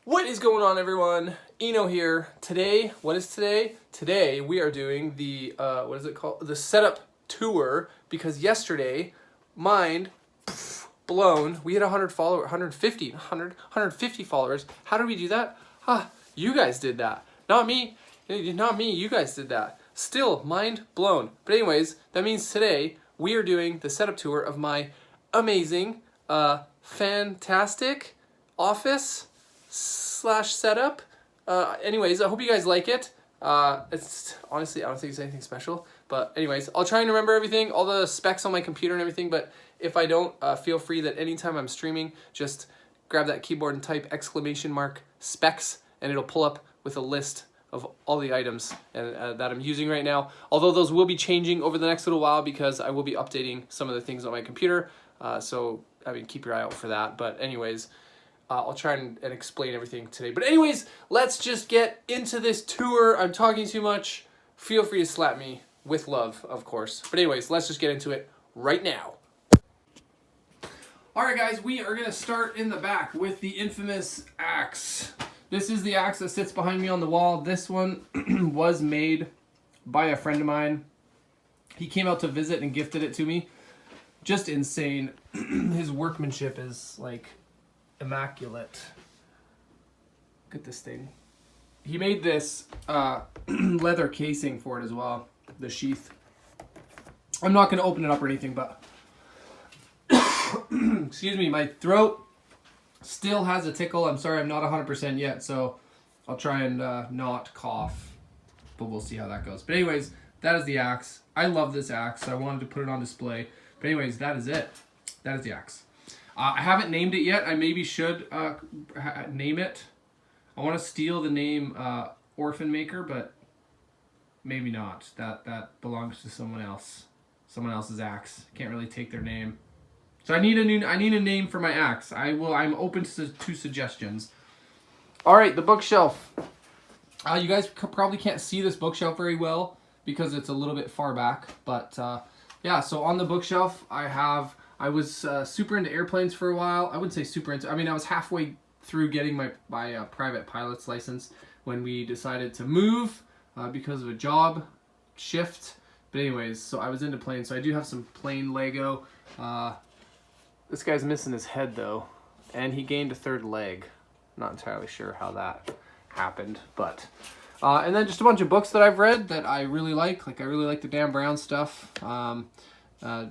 What is going on, everyone? Eno here. Today, what is today? Today we are doing the what is it called? The setup tour, because yesterday, mind blown, we had 100 followers, 150 followers. How did we do that? You guys did that. Not me. Not me. You guys did that. Still mind blown. But anyways, that means today we are doing the setup tour of my amazing, fantastic office slash setup. Anyways, I hope you guys like it. It's honestly, I don't think it's anything special, but anyways, I'll try and remember everything, all the specs on my computer and everything, but if I don't, feel free that anytime I'm streaming, just grab that keyboard and type !specs, and it'll pull up with a list of all the items that I'm using right now. Although those will be changing over the next little while because I will be updating some of the things on my computer. So, I mean, keep your eye out for that. But anyways, I'll try and explain everything today. But anyways, let's just get into this tour. I'm talking too much. Feel free to slap me with love, of course. But anyways, let's just get into it right now. Alright guys, we are going to start in the back with the infamous axe. This is the axe that sits behind me on the wall. This one was made by a friend of mine. He came out to visit and gifted it to me. Just insane. His workmanship is like immaculate. Look at this thing. He made this leather casing for it as well, the sheath. I'm not going to open it up or anything, but excuse me, my throat still has a tickle. I'm sorry, I'm not 100% yet, so I'll try and not cough, but we'll see how that goes. But anyways, that is the axe. I love this axe, so I wanted to put it on display. But anyways, that is it. That is the axe. I haven't named it yet. I maybe should name it. I want to steal the name Orphan Maker, but maybe not. That belongs to someone else. Someone else's axe. Can't really take their name. So I need a name for my axe. I'm open to suggestions. All right, the bookshelf. You guys probably can't see this bookshelf very well because it's a little bit far back, but yeah. So on the bookshelf, I was super into airplanes for a while. I wouldn't say super into. I mean, I was halfway through getting my private pilot's license when we decided to move because of a job shift. But anyways, so I was into planes. So I do have some plane Lego. This guy's missing his head though, and he gained a third leg. Not entirely sure how that happened, but and then just a bunch of books that I've read that I really like. Like I really like the Dan Brown stuff.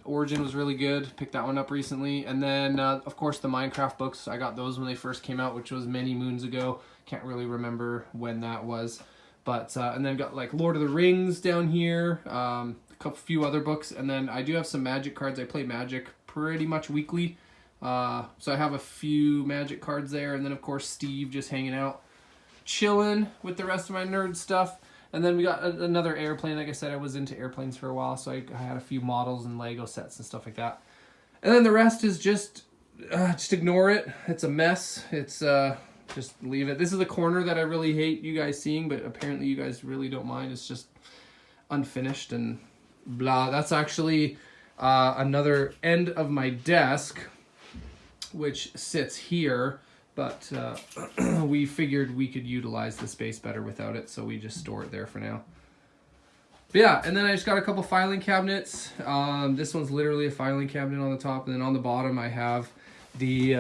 Origin was really good. Picked that one up recently, and then of course the Minecraft books. I got those when they first came out, which was many moons ago. Can't really remember when that was, but and then got like Lord of the Rings down here. A few other books, and then I do have some Magic cards. I play Magic pretty much weekly, so I have a few Magic cards there, and then of course Steve just hanging out, chilling with the rest of my nerd stuff. And then we got another airplane. Like I said, I was into airplanes for a while, so I had a few models and Lego sets and stuff like that. And then the rest is just ignore it. It's a mess. It's just leave it. This is the corner that I really hate you guys seeing, but apparently you guys really don't mind. It's just unfinished and blah. That's actually another end of my desk, which sits here. But we figured we could utilize the space better without it, so we just store it there for now. But yeah, and then I just got a couple filing cabinets. This one's literally a filing cabinet on the top, and then on the bottom I have the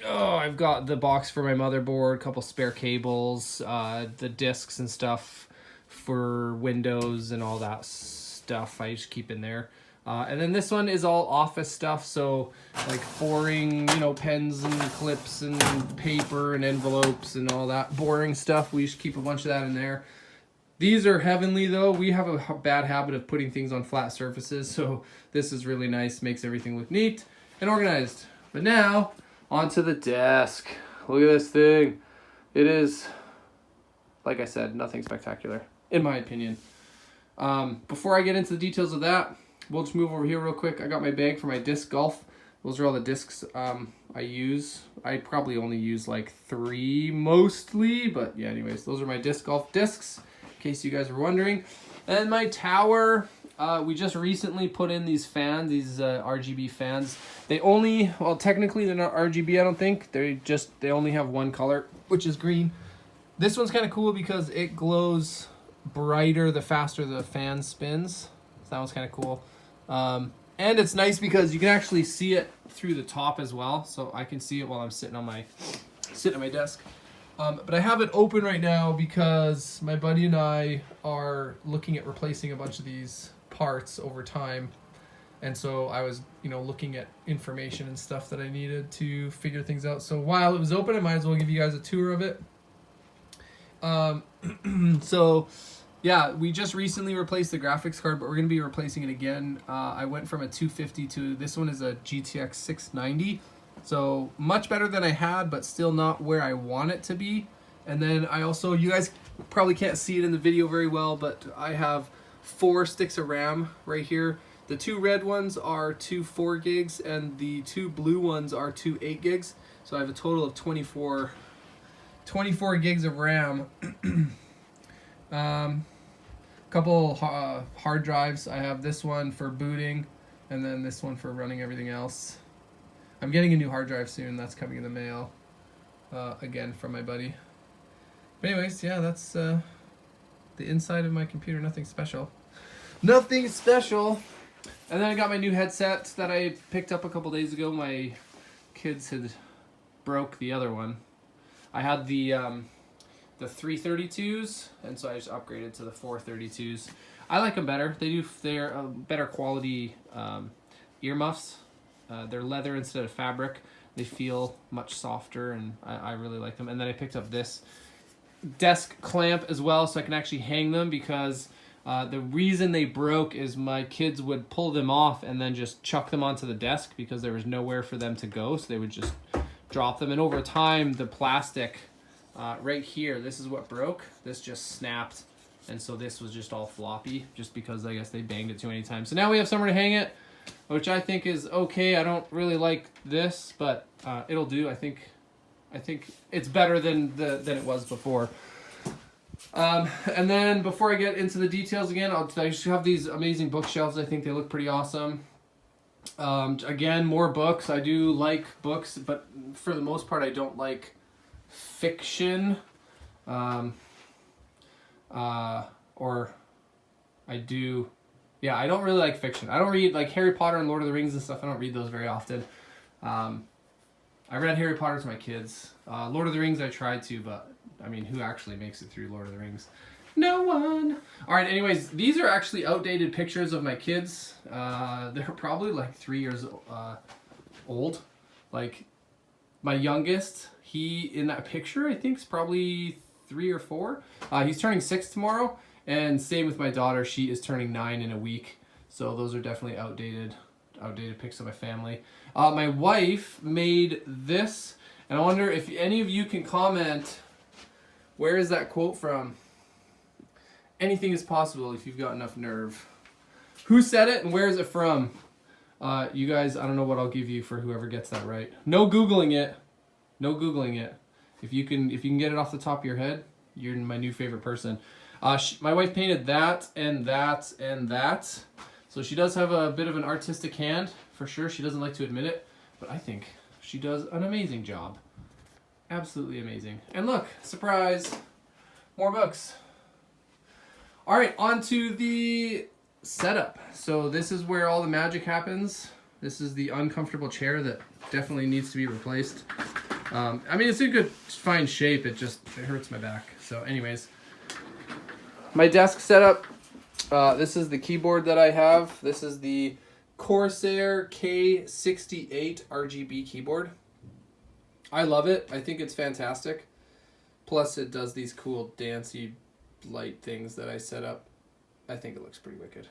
I've got the box for my motherboard, a couple spare cables, the discs and stuff for Windows and all that stuff I just keep in there. And then this one is all office stuff, so like boring, pens and clips and paper and envelopes and all that boring stuff. We just keep a bunch of that in there. These are heavenly though. We have a bad habit of putting things on flat surfaces, so this is really nice, makes everything look neat and organized. But now, onto the desk. Look at this thing. It is, like I said, nothing spectacular, in my opinion. Before I get into the details of that, we'll just move over here real quick. I got my bag for my disc golf. Those are all the discs I use. I probably only use like 3 mostly, but yeah, anyways, those are my disc golf discs, in case you guys were wondering. And my tower, we just recently put in these fans, these RGB fans. They only, well, technically they're not RGB, I don't think. They only have one color, which is green. This one's kind of cool because it glows brighter the faster the fan spins. So that one's kind of cool. And it's nice because you can actually see it through the top as well. So I can see it while I'm sitting on my desk. But I have it open right now because my buddy and I are looking at replacing a bunch of these parts over time. And so I was, looking at information and stuff that I needed to figure things out. So while it was open, I might as well give you guys a tour of it. So yeah, we just recently replaced the graphics card, but we're going to be replacing it again. I went from a 250 to this one is a GTX 690. So much better than I had, but still not where I want it to be. And then I also, you guys probably can't see it in the video very well, but I have 4 sticks of RAM right here. The 2 red ones are 2 4 gigs and the 2 blue ones are 2 8 gigs. So I have a total of 24 gigs of RAM. Couple hard drives. I have this one for booting and then this one for running everything else. I'm getting a new hard drive soon. That's coming in the mail again from my buddy. But anyways, yeah, that's the inside of my computer. Nothing special. Nothing special. And then I got my new headset that I picked up a couple days ago. My kids had broke the other one. I had the 332s, and so I just upgraded to the 432s. I like them better. They're better quality earmuffs. They're leather instead of fabric. They feel much softer, and I really like them. And then I picked up this desk clamp as well, so I can actually hang them, because the reason they broke is my kids would pull them off and then just chuck them onto the desk because there was nowhere for them to go, so they would just drop them. And over time, the plastic right here, this is what broke. This just snapped, and so this was just all floppy, just because I guess they banged it too many times. So now we have somewhere to hang it, which I think is okay. I don't really like this, but it'll do. I think it's better than it was before. And then before I get into the details again, I just have these amazing bookshelves. I think they look pretty awesome. Again, more books. I do like books, but for the most part, I don't like fiction. Or I do. Yeah, I don't really like fiction. I don't read like Harry Potter and Lord of the Rings and stuff. I don't read those very often. I read Harry Potter to my kids. Lord of the Rings I tried to, but I mean, who actually makes it through Lord of the Rings? No one. All right, anyways, these are actually outdated pictures of my kids. They're probably like 3 years old. Like my youngest, he in that picture I think is probably 3 or 4. He's turning 6 tomorrow. And same with my daughter, she is turning 9 in a week. So those are definitely outdated pics of my family. My wife made this, and I wonder if any of you can comment, where is that quote from? Anything is possible if you've got enough nerve. Who said it and where is it from? You guys, I don't know what I'll give you for whoever gets that right. No Googling it. No Googling it. If you can get it off the top of your head, you're my new favorite person. My wife painted that and that and that. So she does have a bit of an artistic hand, for sure. She doesn't like to admit it, but I think she does an amazing job. Absolutely amazing. And look, surprise, more books. All right, on to the setup. So this is where all the magic happens. This is the uncomfortable chair that definitely needs to be replaced. I mean, it's in good, fine shape. It hurts my back. So anyways, my desk setup. This is the keyboard that I have. This is the Corsair K68 RGB keyboard. I love it. I think it's fantastic. Plus it does these cool dancey light things that I set up. I think it looks pretty wicked.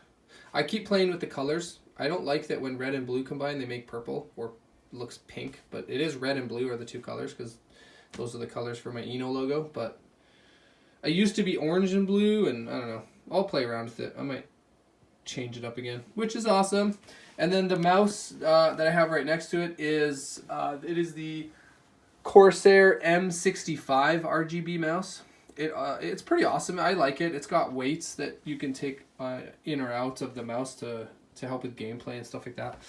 I keep playing with the colors. I don't like that when red and blue combine they make purple or looks pink, but it is red and blue are the two colors because those are the colors for my Eno logo. But I used to be orange and blue, and I don't know. I'll play around with it. I might change it up again, which is awesome. And then the mouse that I have right next to it is the Corsair M65 RGB mouse. it's pretty awesome. I like it. It's got weights that you can take in or out of the mouse to help with gameplay and stuff like that.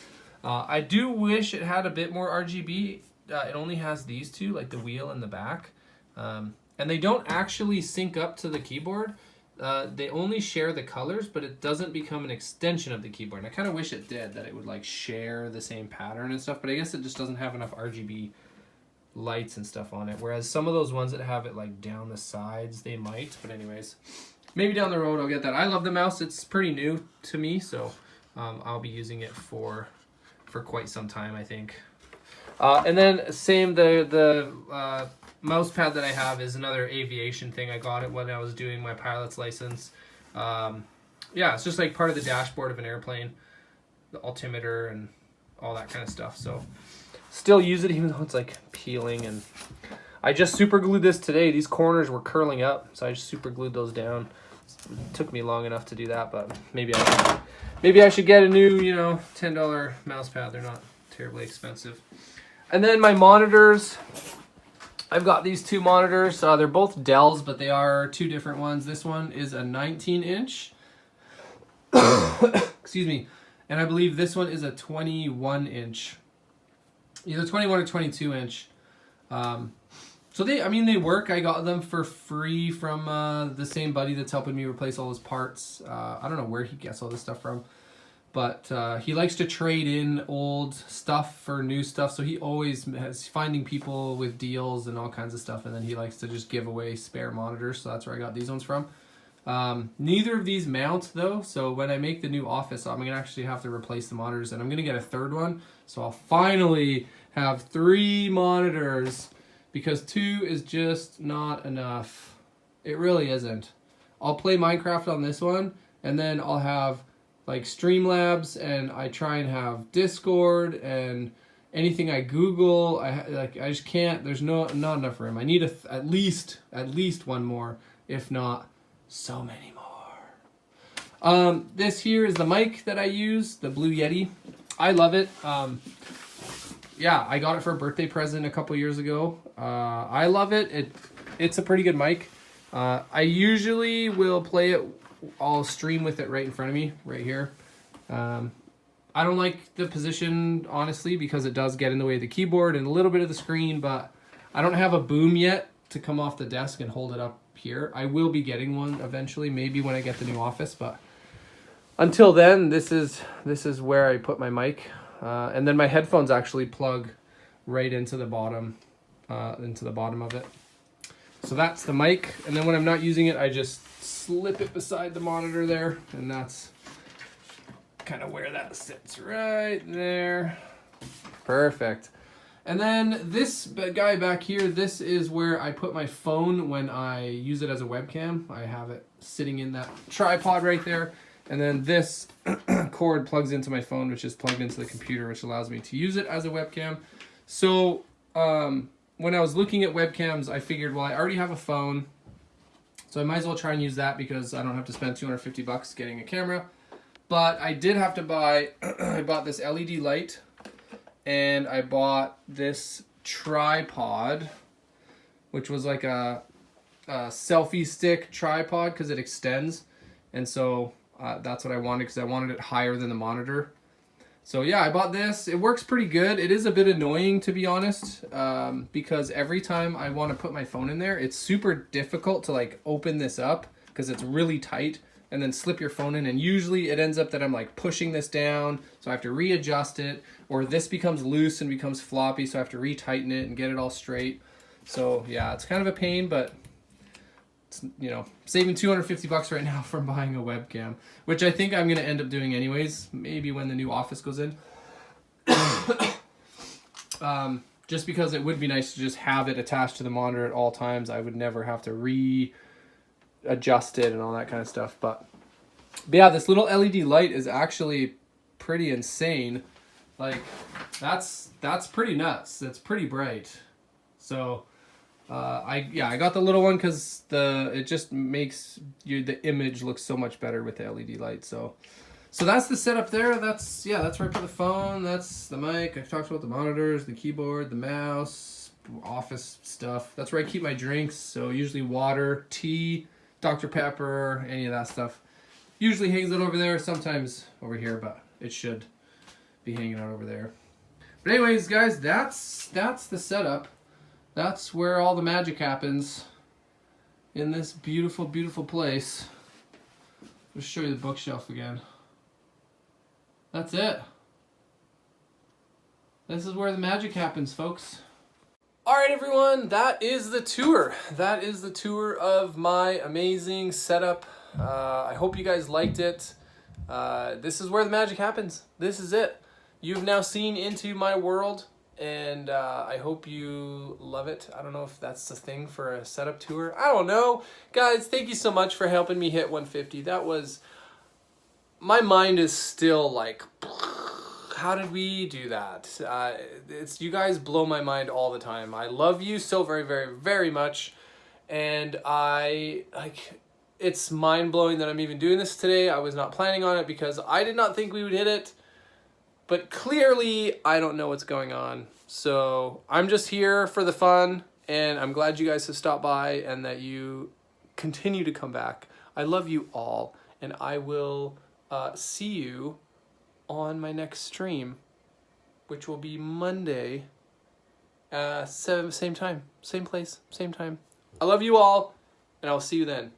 I do wish it had a bit more RGB. It only has these two, like the wheel and the back. And they don't actually sync up to the keyboard. They only share the colors, but it doesn't become an extension of the keyboard. And I kind of wish it did, that it would like share the same pattern and stuff, but I guess it just doesn't have enough RGB lights and stuff on it. Whereas some of those ones that have it like down the sides, they might. But anyways, maybe down the road I'll get that. I love the mouse. It's pretty new to me, so I'll be using it for quite some time, I think. And then same, the mouse pad that I have is another aviation thing. I got it when I was doing my pilot's license. Yeah, it's just like part of the dashboard of an airplane, the altimeter and all that kind of stuff. So still use it even though it's like peeling. And I just super glued this today. These corners were curling up, so I just super glued those down. It took me long enough to do that, but maybe I should get a new, you know, $10 mouse pad. They're not terribly expensive. And then my monitors, I've got these two monitors. They're both Dells, but they are two different ones. This one is a 19-inch. Excuse me. And I believe this one is a 21-inch. Either 21 or 22-inch. So they work. I got them for free from the same buddy that's helping me replace all his parts. I don't know where he gets all this stuff from. But he likes to trade in old stuff for new stuff, so he always has finding people with deals and all kinds of stuff, and then he likes to just give away spare monitors, so that's where I got these ones from. Neither of these mount, though, so when I make the new office, I'm going to actually have to replace the monitors, and I'm going to get a third one, so I'll finally have 3 monitors, because 2 is just not enough. It really isn't. I'll play Minecraft on this one, and then I'll have like Streamlabs, and I try and have Discord and anything I Google. I just can't. There's not enough room. I need at least one more, if not so many more. This here is the mic that I use, the Blue Yeti. I love it. Yeah, I got it for a birthday present a couple years ago. I love it. It's a pretty good mic. I usually will play it. I'll stream with it right in front of me, right here. I don't like the position, honestly, because it does get in the way of the keyboard and a little bit of the screen, but I don't have a boom yet to come off the desk and hold it up here. I will be getting one eventually, maybe when I get the new office, but until then, this is where I put my mic. And then my headphones actually plug right into the bottom of it. So that's the mic, and then when I'm not using it, I just slip it beside the monitor there, and that's kind of where that sits, right there. Perfect. And then this guy back here, this is where I put my phone when I use it as a webcam. I have it sitting in that tripod right there, and then this cord plugs into my phone, which is plugged into the computer, which allows me to use it as a webcam. So when I was looking at webcams, I figured, well, I already have a phone, so I might as well try and use that because I don't have to spend $250 getting a camera. But I did have to buy, I bought this LED light, and I bought this tripod, which was like a selfie stick tripod because it extends. And so that's what I wanted, because I wanted it higher than the monitor. So yeah, I bought this. It works pretty good. It is a bit annoying, to be honest, because every time I want to put my phone in there, it's super difficult to like open this up because it's really tight, and then slip your phone in, and usually it ends up that I'm like pushing this down, so I have to readjust it, or this becomes loose and becomes floppy, so I have to retighten it and get it all straight. So yeah, it's kind of a pain, but it's, you know, saving $250 right now from buying a webcam, which I think I'm going to end up doing anyways, maybe when the new office goes in. Just because it would be nice to just have it attached to the monitor at all times. I would never have to readjust it and all that kind of stuff. But yeah, this little LED light is actually pretty insane. Like, that's pretty nuts. It's pretty bright. So I got the little one because it just makes the image look so much better with the LED light. So that's the setup there. That's where I put the phone. That's the mic. I've talked about the monitors, the keyboard, the mouse, office stuff. That's where I keep my drinks. So usually water, tea, Dr. Pepper, any of that stuff. Usually hangs out over there, sometimes over here, but it should be hanging out over there. But anyways, guys, that's the setup. That's where all the magic happens in this beautiful, beautiful place. Let's show you the bookshelf again. That's it. This is where the magic happens, folks. All right, everyone, that is the tour. That is the tour of my amazing setup. I hope you guys liked it. This is where the magic happens. This is it. You've now seen into my world, and I hope you love it. I don't know if that's the thing for a setup tour. I don't know. Guys, thank you so much for helping me hit 150. That was... My mind is still like... How did we do that? You guys blow my mind all the time. I love you so very, very, very much. And it's mind-blowing that I'm even doing this today. I was not planning on it because I did not think we would hit it. But clearly, I don't know what's going on. So I'm just here for the fun. And I'm glad you guys have stopped by and that you continue to come back. I love you all. And I will see you on my next stream, which will be Monday, same time, same place, same time. I love you all, and I'll see you then.